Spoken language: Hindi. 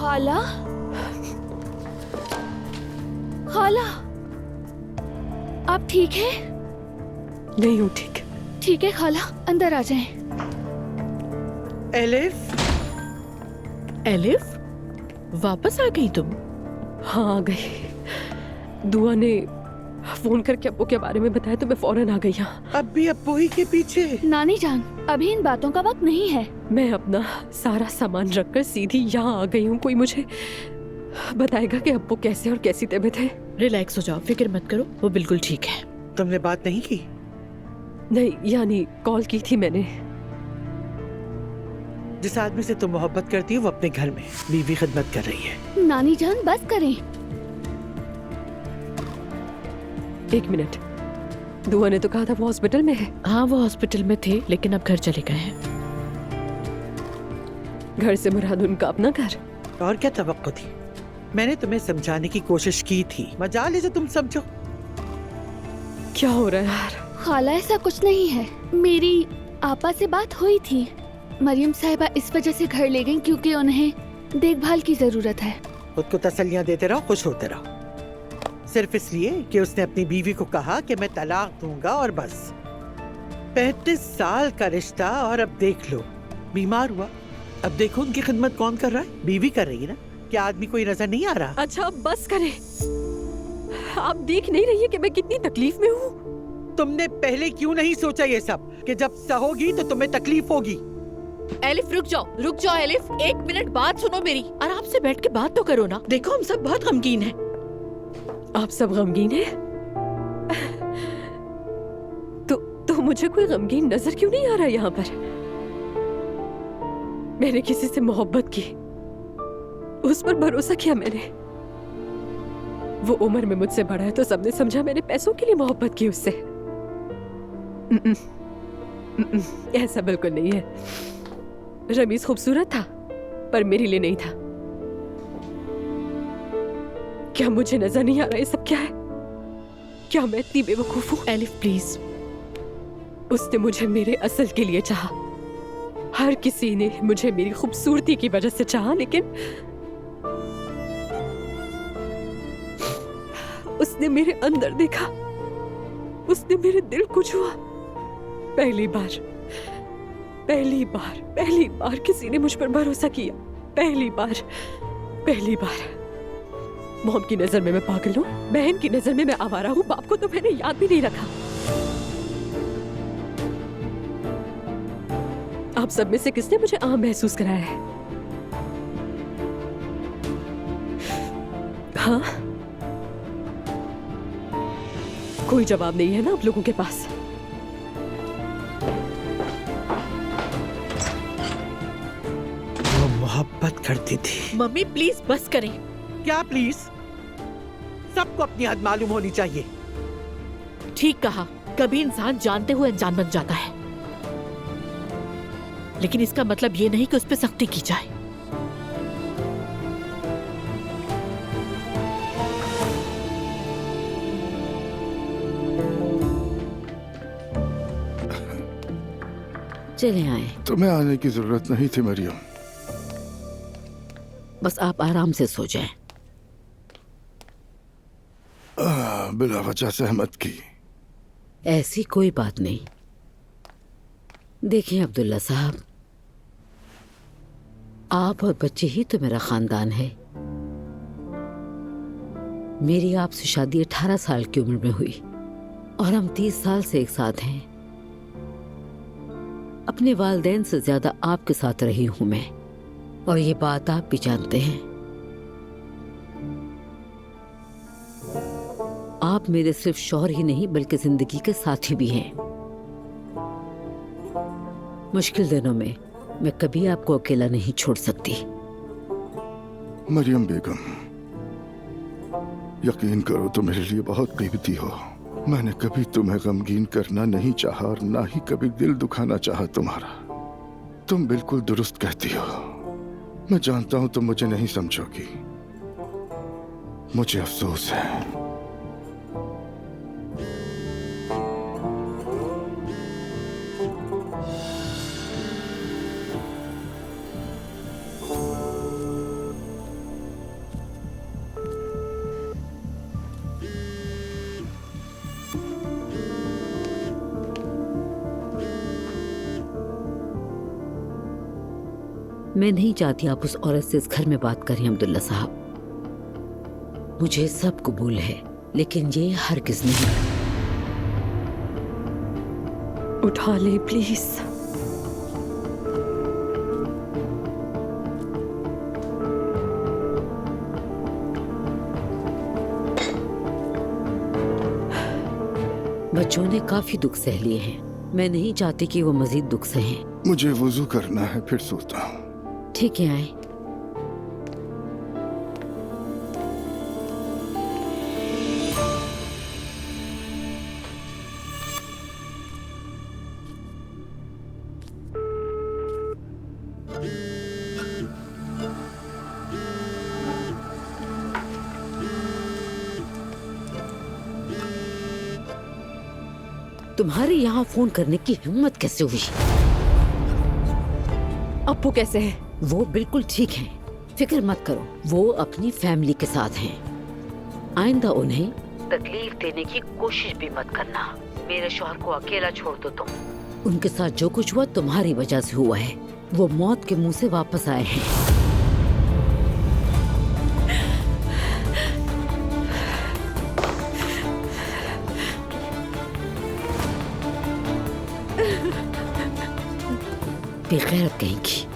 खाला, खाला, आप ठीक है? नहीं हूँ ठीक। ठीक है खाला, अंदर आ जाएं। एलिफ, एलिफ, वापस आ गई तुम? हाँ आ गई। दुआ ने फोन करके अब्बू के बारे में बताया तो मैं फौरन आ गई यहाँ। अब भी अब्बू ही के पीछे? नानी जान, अभी इन बातों का वक्त नहीं है। मैं अपना सारा सामान रखकर सीधी यहाँ आ गई हूँ। कोई मुझे बताएगा कि अब्बू कैसे और कैसी तबीयत है? रिलैक्स हो जाओ, फिक्र मत करो, वो बिल्कुल ठीक है। तुमने बात नहीं की? नहीं, यानी कॉल की थी मैंने। जिस आदमी से तुम मोहब्बत करती हो वो अपने घर में बीवी खिदमत कर रही है। नानी जान बस करें। एक मिनट, दुआ ने तो कहा था वो हॉस्पिटल में है। हाँ वो हॉस्पिटल में थे, लेकिन अब घर चले गए हैं। घर से मुराद उनका अपना घर? और क्या तवक्को थी? मैंने तुम्हें समझाने की कोशिश की थी, मजाल है जो तुम समझो। क्या हो रहा है यार? खाला ऐसा कुछ नहीं है। मेरी आपा से बात हुई थी। मरियम साहिबा इस वजह से घर ले गईं क्योंकि उन्हें देखभाल की जरूरत है। खुद को तसल्लियां देते रहो, खुश होते रहो, सिर्फ इसलिए कि उसने अपनी बीवी को कहा कि मैं तलाक दूंगा और बस। 35 साल का रिश्ता और अब देख लो, बीमार हुआ। अब देखो उनकी खिदमत कौन कर रहा है? बीवी कर रही है ना। क्या आदमी कोई नजर नहीं आ रहा? अच्छा अब बस करें। आप देख नहीं रही है कि मैं कितनी तकलीफ में हूँ? तुमने पहले क्यों नहीं सोचा ये सब कि जब सहोगी तो तुम्हें तकलीफ होगी? एलिफ रुक जाओ एलिफ, 1 मिनट बात सुनो मेरी। आराम से बैठ के बात तो करो ना। देखो हम सब बहुत गमगीन हैं। आप सब गमगीन हैं? तो मुझे कोई गमगीन नजर क्यों नहीं आ रहा यहाँ पर? मैंने किसी से मोहब्बत की, उस पर भरोसा किया मैंने। वो उम्र में मुझसे बड़ा है तो सबने समझा मैंने पैसों के लिए मोहब्बत की उससे। ऐसा बिल्कुल नहीं है। रमीज खूबसूरत था पर मेरे लिए नहीं था। क्या मुझे नजर नहीं आ रहा ये सब क्या है? क्या मैं इतनी बेवकूफ हूँ? Elif please. उसने मुझे मेरे असल के लिए चाहा। हर किसी ने मुझे मेरी खूबसूरती की वजह से चाहा, लेकिन उसने मेरे अंदर देखा, उसने मेरे दिल को छुआ। पहली बार किसी ने मुझ पर भरोसा किया। पहली बार। मॉम की नजर में मैं पागल हूँ, बहन की नजर में मैं आवारा हूँ, बाप को तो मैंने याद भी नहीं रखा। आप सब में से किसने मुझे आम महसूस कराया है? हाँ, कोई जवाब नहीं है ना आप लोगों के पास? वो मोहब्बत करती थी। मम्मी प्लीज बस करें। क्या प्लीज? सबको अपनी हद मालूम होनी चाहिए। ठीक कहा, कभी इंसान जानते हुए अनजान बन जाता है, लेकिन इसका मतलब ये नहीं कि उस पर सख्ती की जाए। चले आए। तुम्हें आने की जरूरत नहीं थी मरियम। बस आप आराम से सो जाएं। बिला वजह सहमत की। ऐसी कोई बात नहीं। देखें अब्दुल्ला साहब, आप और बच्चे ही तो मेरा खानदान है। मेरी आपसे शादी 18 साल की उम्र में हुई और हम 30 साल से एक साथ हैं। अपने वालिदैन से ज्यादा आपके साथ रही हूं मैं, और ये बात आप भी जानते हैं। आप मेरे सिर्फ शौहर ही नहीं बल्कि जिंदगी के साथी भी हैं। मुश्किल दिनों में मैं कभी आपको अकेला नहीं छोड़ सकती। मरियम बेगम, यकीन करो तुम मेरे लिए बहुत कीमती हो। मैंने कभी तुम्हें गमगीन करना नहीं चाहा और ना ही कभी दिल दुखाना चाहा तुम्हारा। तुम बिल्कुल दुरुस्त कहती हो। मैं जानता हूं तुम मुझे नहीं समझोगी। मुझे अफसोस है। मैं नहीं चाहती आप उस औरत से इस घर में बात करें अब्दुल्ला साहब। मुझे सब कबूल है, लेकिन ये हरगिज़ नहीं। उठा ले प्लीज। बच्चों ने काफी दुख सह लिए हैं। मैं नहीं चाहती कि वो मजीद दुख सहें। मुझे वुजू करना है, फिर सोता हूँ। ठीक है, आए। तुम्हारे यहाँ फोन करने की हिम्मत कैसे हुई? अप्पू कैसे है? वो बिल्कुल ठीक हैं। फिक्र मत करो, वो अपनी फैमिली के साथ हैं। आइंदा उन्हें तकलीफ देने की कोशिश भी मत करना। मेरे शौहर को अकेला छोड़ दो तुम। उनके साथ जो कुछ हुआ तुम्हारी वजह से हुआ है। वो मौत के मुंह से वापस आए हैं। बेगैरत कहेंगी।